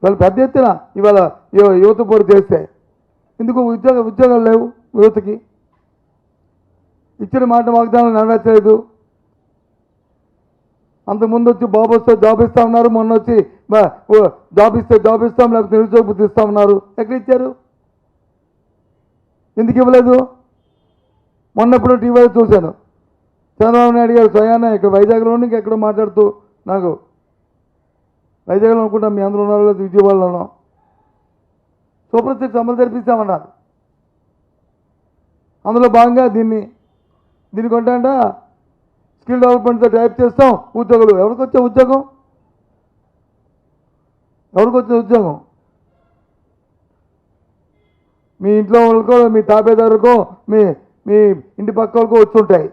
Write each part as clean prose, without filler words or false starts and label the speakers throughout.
Speaker 1: వాళ్ళు పెద్ద ఎత్తున ఇవాళ యువత పోరు చేస్తే ఎందుకు ఉద్యోగాలు లేవు యువతకి. ఇచ్చిన మాట వాగ్దానం నెరవేర్చలేదు. అంతకుముందు వచ్చి బాబు వస్తే జాబ్ ఇస్తా ఉన్నారు, మొన్న వచ్చి జాబ్ ఇస్తాం లేకపోతే నిరుద్యోగ వృత్తి ఇస్తా ఉన్నారు. ఎక్కడ ఇచ్చారు? ఎందుకు ఇవ్వలేదు? మొన్నప్పుడు టీవీలో చూశాను, చంద్రబాబు నాయుడు గారు స్వయాన ఇక్కడ వైజాగ్లోని ఎక్కడో మాట్లాడుతూ, నాకు వైజాగ్లో అనుకుంటా, మీ అందరూ ఉన్నారు లేదా విజయవాడలోనో, సూపర్ సిక్స్ అమలు జరిపిస్తామన్నారు. అందులో భాగంగా దీన్ని కొంటాంట స్కిల్ డెవలప్మెంట్తో టైప్ చేస్తాం. ఉద్యోగులు ఎవరికి వచ్చే ఉద్యోగం? మీ ఇంట్లో వాళ్ళకో, మీ తాపేదారుకో, మీ ఇంటి పక్క వాళ్ళకో వచ్చుంటాయి.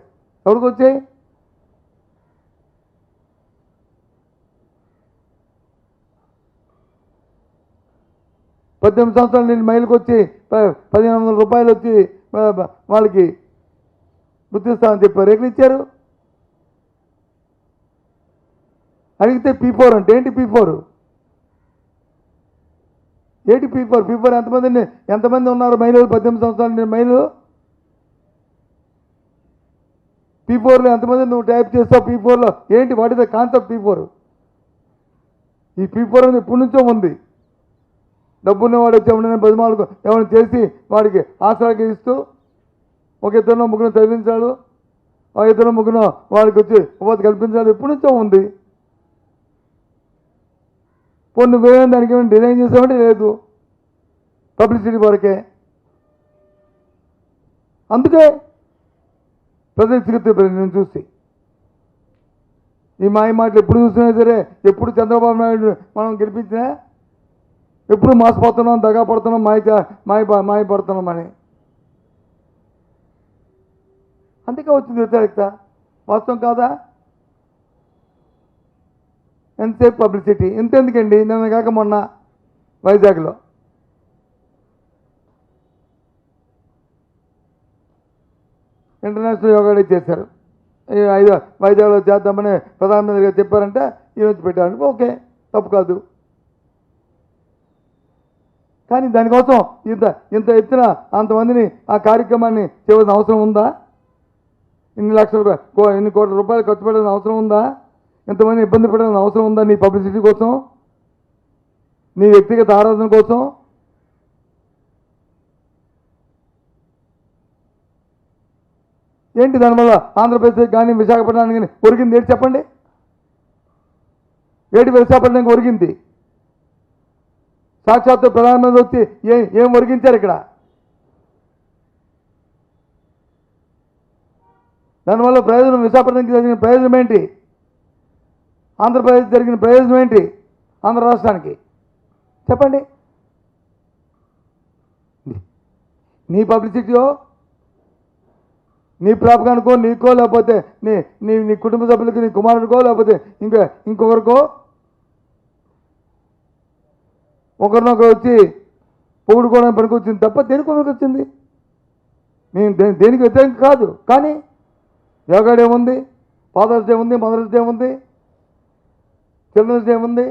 Speaker 1: ఎవరికి వచ్చాయి? పద్దెనిమిది సంవత్సరాలు నేను మైలుకి వచ్చి 1500 రూపాయలు వచ్చి వాళ్ళకి గుర్తిస్తామని చెప్పారు. ఎక్కడ ఇచ్చారు? అడిగితే P4 అంటే ఏంటి? P4 ఏంటి? P4 ఎంతమంది ఉన్నారు మహిళలు? 18 సంవత్సరాలు నేను మైలు P4లో ఎంతమంది నువ్వు టైప్ చేస్తావు? P4లో ఏంటి? What is the concept P4? ఈ P4 అనేది ఎప్పటి నుంచో ఉంది. డబ్బున్నవాడు వచ్చి ఎవరైనా బదిమాలకు ఎవరైనా చేసి వాడికి ఆసరాకి ఇస్తూ ఒక ఇద్దరు ముగ్గురు చదివించాడు, ఆ ఇద్దరు ముగ్గురు వాడికి వచ్చి ఉపాధి కల్పించాలి. ఎప్పటి నుంచో ఉంది. కొన్ని వేరే దానికి ఏమైనా డిజైన్ చేసామంటే లేదు, పబ్లిసిటీ వరకే. అందుకే ప్రజలు చిరుతి నేను చూసి ఈ మాయ మాటలు ఎప్పుడు చూసినా సరే, ఎప్పుడు చంద్రబాబు నాయుడు మనం గెలిపించినా ఎప్పుడు మోసపోతున్నాం, దగా పడుతున్నాం, మాయ పడుతున్నాం అని. అందుకే వచ్చింది వ్యతిరేకత. వాస్తవం కాదా? ఎంతసేపు పబ్లిసిటీ? ఇంతెందుకండి, నిన్న కాక మొన్న వైజాగ్లో ఇంటర్నేషనల్ యోగా డే చేశారు. వైజాగ్లో చేద్దామని ప్రధానమంత్రి గారు చెప్పారంటే ఈరోజు పెట్టారంటే ఓకే, తప్పు కాదు. కానీ దానికోసం ఇంత ఎత్తున అంతమందిని ఆ కార్యక్రమాన్ని చేయవలసిన అవసరం ఉందా? ఇన్ని కోట్ల రూపాయలు ఖర్చు పెట్టాల్సిన అవసరం ఉందా? ఎంతమంది ఇబ్బంది పెట్టాల్సిన అవసరం ఉందా? నీ పబ్లిసిటీ కోసం, నీ వ్యక్తిగత ఆరాధన కోసం. ఏంటి దానివల్ల ఆంధ్రప్రదేశ్ కానీ విశాఖపట్నానికి కానీ ఒరిగింది ఏంటి చెప్పండి? ఏంటి విశాఖపట్నానికి ఒరిగింది? సాక్షాత్తు ప్రధానమంత్రి వచ్చి ఏం ఒరిగించారు ఇక్కడ? దానివల్ల ప్రయోజనం, విశాఖపట్నానికి జరిగిన ప్రయోజనం ఏంటి? ఆంధ్రప్రదేశ్ జరిగిన ప్రయోజనం ఏంటి? ఆంధ్ర రాష్ట్రానికి చెప్పండి. నీ పబ్లిసిటీయో, నీ ప్రాపకానికో, నీకో, లేకపోతే నీ కుటుంబ సభ్యులకి, నీ కుమారుడికో, లేకపోతే ఇంకొకరికో ఒకరినొకరు వచ్చి పొగుడుకోవడానికి పనికి వచ్చింది తప్ప దేనికి పనికి వచ్చింది? మేము దేనికి వ్యతిరేకం కాదు. కానీ యోగా డే ఉంది, ఫాదర్స్ డే ఉంది, మదర్స్ డే ఉంది, చిల్డ్రన్స్ డే ఉంది.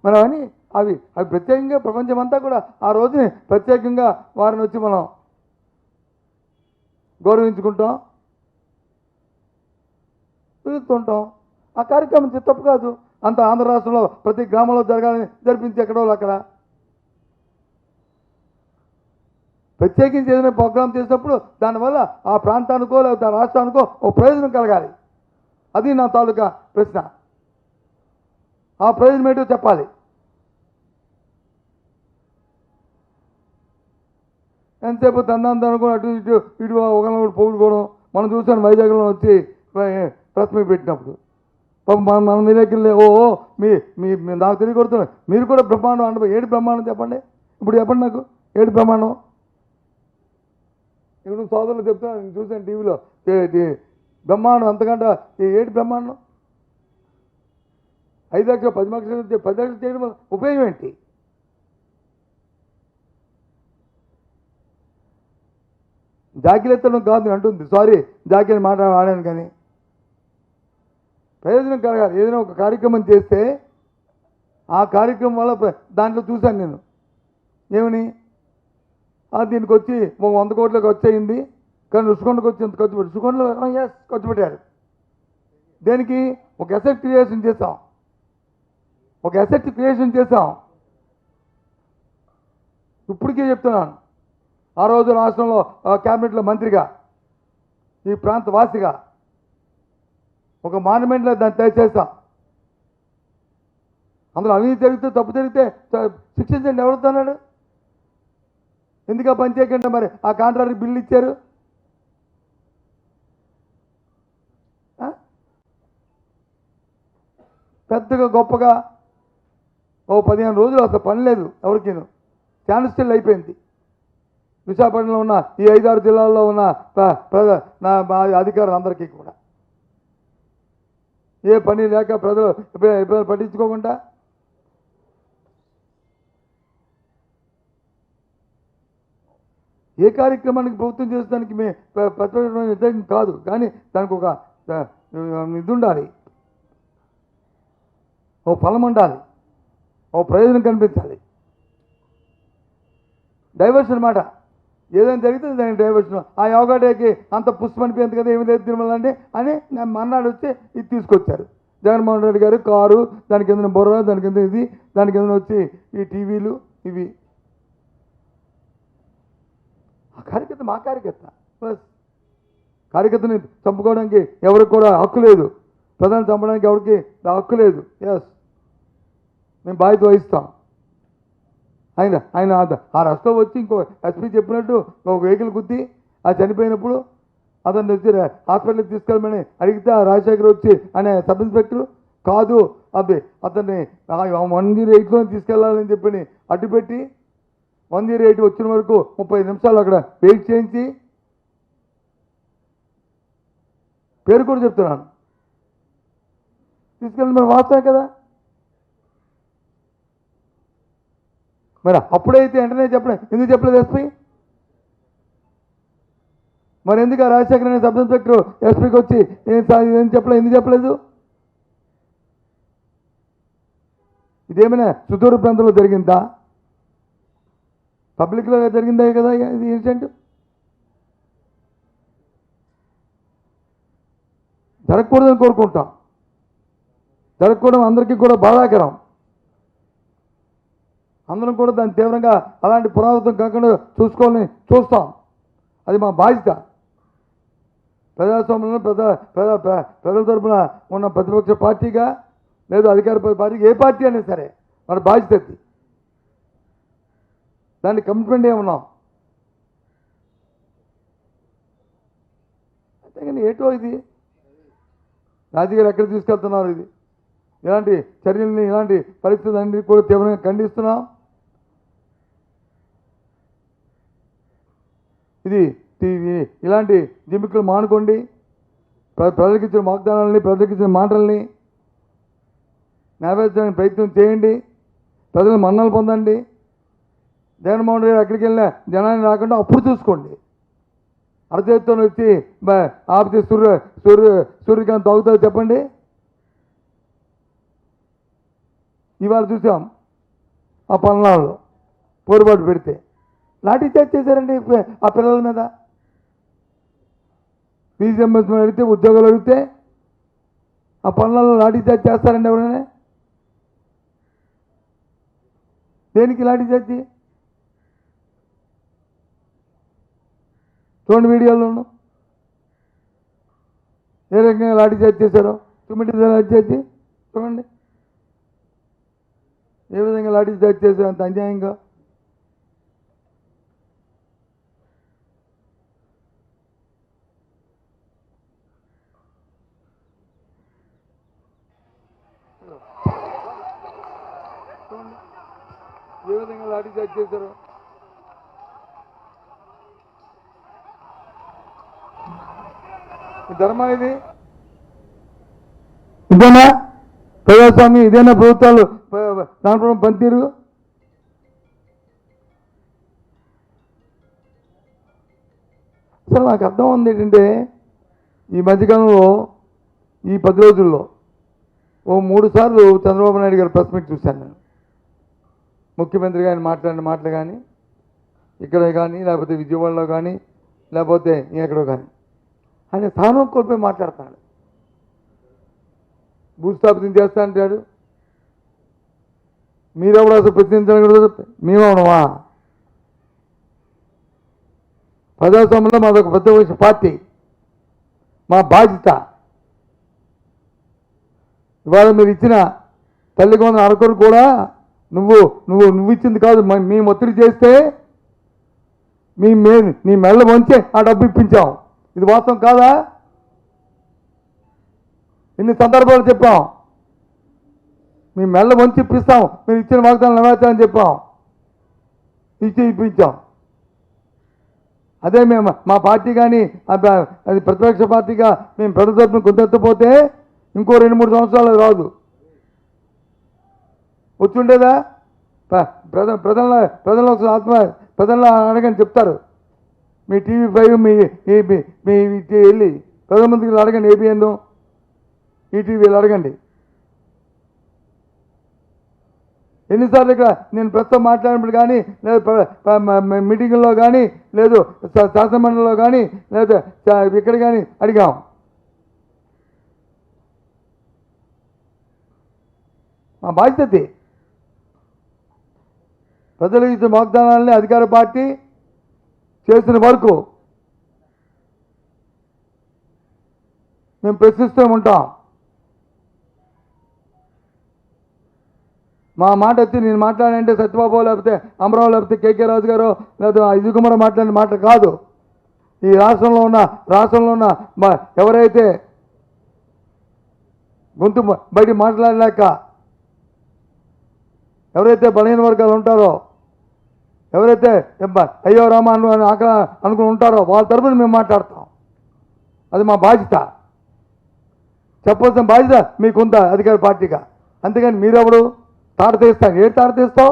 Speaker 1: మనం అని అవి ప్రత్యేకంగా ప్రపంచమంతా కూడా ఆ రోజుని ప్రత్యేకంగా వారిని వచ్చి మనం గౌరవించుకుంటాం, పిలుస్తుంటాం. ఆ కార్యక్రమం తప్పు కాదు. అంత ఆంధ్ర రాష్ట్రంలో ప్రతి గ్రామంలో జరగాలని జరిపించి ఎక్కడో అక్కడ ప్రత్యేకించి ఏదైనా ప్రోగ్రాం చేసినప్పుడు దానివల్ల ఆ ప్రాంతానికో లేకపోతే ఆ రాష్ట్రానికో ఒక ప్రయోజనం కలగాలి. అది నా తాలూకా ప్రశ్న. ఆ ప్రయోజనం ఏంటో చెప్పాలి. ఎంతసేపు తందాన్ని అనుకుని అటు ఇటు ఒకరినొకరు పొగుడుకోవడం మనం చూసాను. వైజాగ్లో వచ్చి ప్రెస్ మీట్ పెట్టినప్పుడు మన మీరెక్కిలే నాకు తెలియకొడుతున్నాయి. మీరు కూడా బ్రహ్మాండం అంటే ఏడు బ్రహ్మాండం చెప్పండి. ఇప్పుడు చెప్పండి నాకు, ఏడు బ్రహ్మాండం. ఇప్పుడు సోదరులు చెప్తున్నా, నేను చూసాను టీవీలో బ్రహ్మాండం. అంతకంటే ఏడు బ్రహ్మాండం. 5 లక్షలు 10 లక్షలు 10 లక్షలు చేయడం వల్ల ఉపయోగం ఏంటి? జాకీలు ఎత్తడం కాదు అంటుంది. సారీ, జాకీని మాట ఆడాను. కానీ ప్రయోజనం కలగాలి. ఏదైనా ఒక కార్యక్రమం చేస్తే ఆ కార్యక్రమం వల్ల దాంట్లో చూశాను నేను ఏమని దీనికి వచ్చి 100 కోట్లకు వచ్చేయింది, కానీ రుషికొండకు వచ్చి ఎంత ఖర్చు పెట్టి రుషికొండలో ఖర్చు పెట్టారు. దేనికి? ఒక అసెట్ క్రియేషన్ చేసాం, ఒక అసెట్ క్రియేషన్ చేసాం. ఇప్పటికే చెప్తున్నాను, ఆ రోజు రాష్ట్రంలో క్యాబినెట్లో మంత్రిగా, ఈ ప్రాంత వాసిగా ఒక మాన్యుమెంట్లో దాన్ని దయచేస్తాం. అందులో అవినీతి జరిగితే, తప్పు జరిగితే శిక్షించండి. ఎవరుతున్నాడు? ఎందుకు పని చేయకుండా మరి ఆ కాంట్రాక్టర్ బిల్లు ఇచ్చారు? పెద్దగా గొప్పగా 15 రోజులు అసలు పని లేదు ఎవరికి, స్టాండ్ స్టిల్ అయిపోయింది. విశాఖపట్నంలో ఉన్న ఈ 5-6 జిల్లాల్లో ఉన్న అధికారులు అందరికీ కూడా ఏ పని లేక ప్రజలు పట్టించుకోకుండా ఏ కార్యక్రమానికి ప్రభుత్వం చేసేదానికి వ్యతిరేకం కాదు, కానీ దానికి ఒక ఇది ఉండాలి, ఓ ఫలం ఉండాలి, ఓ ప్రయోజనం కనిపించాలి. డైవర్షన్ మాట ఏదైనా జరిగితే దానికి డైవర్షన్. ఆ యోగా డేకి అంత పుష్పనిపోయింది కదా, ఏమి లేదు తిరుమల అంటే అని మన్నాడు వచ్చి ఇది తీసుకొచ్చారు. జగన్మోహన్ రెడ్డి గారు కారు, దానికి ఏదైనా బొర్ర, దానికి ఏదైనా ఇది, దానికి ఏదైనా వచ్చి ఈ టీవీలు ఇవి. ఆ కార్యకర్త మా కార్యకర్త, బస్. కార్యకర్తని చంపుకోవడానికి ఎవరికి కూడా హక్కు లేదు, ప్రధాని చంపడానికి ఎవరికి హక్కు లేదు. ఎస్, మేము బాధ్యత వహిస్తాం. ఆయన ఆ రాష్ట్రం వచ్చి ఇంకో ఎస్పీ చెప్పినట్టు ఒక వెహికల్ గుద్ది ఆ చనిపోయినప్పుడు అతన్ని వచ్చి హాస్పిటల్కి తీసుకెళ్ళమని అడిగితే ఆ రాజశేఖర్ వచ్చి అనే సబ్ ఇన్స్పెక్టర్ కాదు అబ్బాయి అతన్ని 108లో తీసుకెళ్లాలని చెప్పి అడ్డుపెట్టి 108 వచ్చిన వరకు 30 నిమిషాలు అక్కడ వెయిట్ చేయించి, పేరు కూడా చెప్తున్నాను, తీసుకెళ్ళి మరి వాస్తవే కదా. మరి అప్పుడైతే వెంటనే చెప్పలేదు, ఎందుకు చెప్పలేదు ఎస్పీ? మరి ఎందుకు ఆ రాజశేఖర్ అనే సబ్ ఇన్స్పెక్టర్ ఎస్పీకి వచ్చి ఏం చెప్పలేదు, ఎందుకు చెప్పలేదు? ఇదేమైనా సుదూర ప్రాంతంలో జరిగిందా? పబ్లిక్లో జరిగిందే కదా ఇది ఇన్సిడెంట్. జరగకూడదని కోరుకుంటాం, జరగకూడదు అందరికీ కూడా బాధాకరం. అందరం కూడా దాన్ని తీవ్రంగా అలాంటి పునరావృతం కాకుండా చూసుకోవాలని చూస్తాం. అది మా బాధ్యత. ప్రజాస్వామ్యంలో ప్రజల తరఫున ఉన్న ప్రతిపక్ష పార్టీగా లేదా అధికార పార్టీగా ఏ పార్టీ అయినా సరే మన బాధ్యత అది. దాన్ని కమిట్మెంట్ ఏమున్నాం. అంతేగాని ఏటో ఇది రాజకీయాలు ఎక్కడ తీసుకెళ్తున్నారు? ఇది ఇలాంటి చర్యల్ని, ఇలాంటి పరిస్థితులన్నీ కూడా తీవ్రంగా ఖండిస్తున్నాం. ఇది ఇలాంటి జిమ్మికులు మానుకోండి. ప్రజలకు ఇచ్చిన వాగ్దానాలని, ప్రజలకు ఇచ్చిన మాటల్ని నెరవేర్చడానికి ప్రయత్నం చేయండి. ప్రజలు మన్నలు పొందండి. జగన్మోహన్ రెడ్డి ఎక్కడికి వెళ్ళినా జనాన్ని రాకుండా అప్పుడు చూసుకోండి. అరచేతితో వచ్చి ఆపితే సూర్యకాంత్ తాగుతుందో చెప్పండి. ఇవాళ చూసాం ఆ పల్నాడులో పోరుబాటు పెడితే లాఠీ చార్జ్ చేశారండి ఆ పిల్లల మీద. ఫీజు ఎంబర్స్మెంట్ అడిగితే, ఉద్యోగాలు అడిగితే ఆ పల్నాడులో లాఠీ చార్జ్ చేస్తారండి ఎవరైనా? దేనికి లాఠీ చార్జ్? చూడండి వీడియోలోను ఏ రకంగా లాఠీ చార్జ్ చేశారో. తుమ్మిటి లాఠీ చార్జ్ చూడండి ఏ విధంగా లాఠీ చార్జ్ చేశారు, అంత అన్యాయంగా. ఏ విధంగా లాఠీ చార్జ్ చేశారు. ధర్మా ఇది? ఇదేనా ప్రజాస్వామ్యం? ఇదేనా ప్రభుత్వాలు దాంట్లో పనితీరు? అసలు నాకు అర్థం ఉంది ఏంటంటే ఈ మధ్యకాలంలో ఈ 10 రోజుల్లో ఓ 3 సార్లు చంద్రబాబు నాయుడు గారు ప్రెస్ మీట్ చూశాను నేను. ముఖ్యమంత్రి గారిని మాట్లాడిన మాటలు కానీ ఇక్కడ కానీ లేకపోతే విజయవాడలో కానీ లేకపోతే ఎక్కడో కానీ ఆయన స్థానం కోల్పోయి మాట్లాడతాడు. భూస్థాపితం చేస్తా అంటాడు. మీరెవరు అసలు ప్రశ్నించకూడదు, మేమవునవా? ప్రజాస్వామ్యంలో మాదొక పెద్ద పార్టీ, మా బాధ్యత. ఇవాళ మీరు ఇచ్చిన తల్లికి వందనం అరకొరు కూడా నువ్వు ఇచ్చింది కాదు, మేము ఒత్తిడి చేస్తే నీ మెల్ల వంచే ఆ డబ్బు ఇప్పించాం. ఇది వాస్తవం కాదా? ఇన్ని సందర్భాలు చెప్పాం. మీ మెల్ల వంచి ఇప్పిస్తాం, మీరు ఇచ్చిన వాగ్దానం నెరవేర్చాలని చెప్పాం, ఇప్పించాం. అదే మేము మా పార్టీ కానీ అది ప్రతిపక్ష పార్టీగా మేము ప్రజల తరపున గుంతెత్తపోతే ఇంకో 2-3 సంవత్సరాలు రాదు, వచ్చుండేదా? ప్రజల్లో ప్రజల్లో అడగని చెప్తారు. మీ TV5 మీ వెళ్ళి ప్రధానమంత్రికి అడగండి, ABN ఈటీవీలు అడగండి. ఎన్నిసార్లు ఇక్కడ నేను ప్రస్తుతం మాట్లాడినప్పుడు కానీ లేదు మీటింగుల్లో కానీ లేదు శాసనమండలిలో కానీ లేదా ఇక్కడ కానీ అడిగాం. మా బాధ్యత ప్రజలకు ఇచ్చిన వాగ్దానాలని అధికార పార్టీ చేసిన వరకు మేము ప్రశ్నిస్తూ ఉంటాం. మా మాట వచ్చి నేను మాట్లాడంటే సత్యబాబు లేకపోతే అమరావు లేకపోతే KK రాజు గారు లేకపోతే అజయ్ కుమార్ మాట్లాడిన మాట కాదు. ఈ రాష్ట్రంలో ఉన్న ఎవరైతే గొంతు బయట మాట్లాడలేక ఎవరైతే బలహీన వర్గాలు ఉంటారో, ఎవరైతే అయ్యో రామా అని అనుకుని ఉంటారో వాళ్ళ తరపున మేము మాట్లాడతాం. అది మా బాధ్యత, చెప్పాల్సిన బాధ్యత మీకుందా అధికార పార్టీగా. అంతేగాని మీరెవరు తాట తీస్తాను? ఏం తాట తీస్తావు?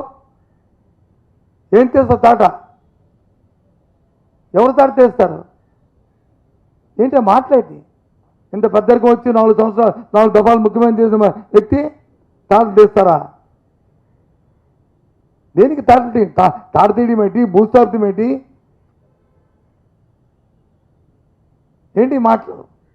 Speaker 1: ఏం తీస్తావు తాట? ఎవరు తాట తీస్తారు? ఏంటో మాట్లాడి ఇంత పెద్దరికం వచ్చి 4 సంవత్సరాలు 4 దఫాలు ముఖ్యమంత్రి చేసిన వ్యక్తి తాట తీస్తారా? దేనికి తాట తీయడం ఏంటి? భూస్థాపితం ఏంటి? ఏంటి మాటలు?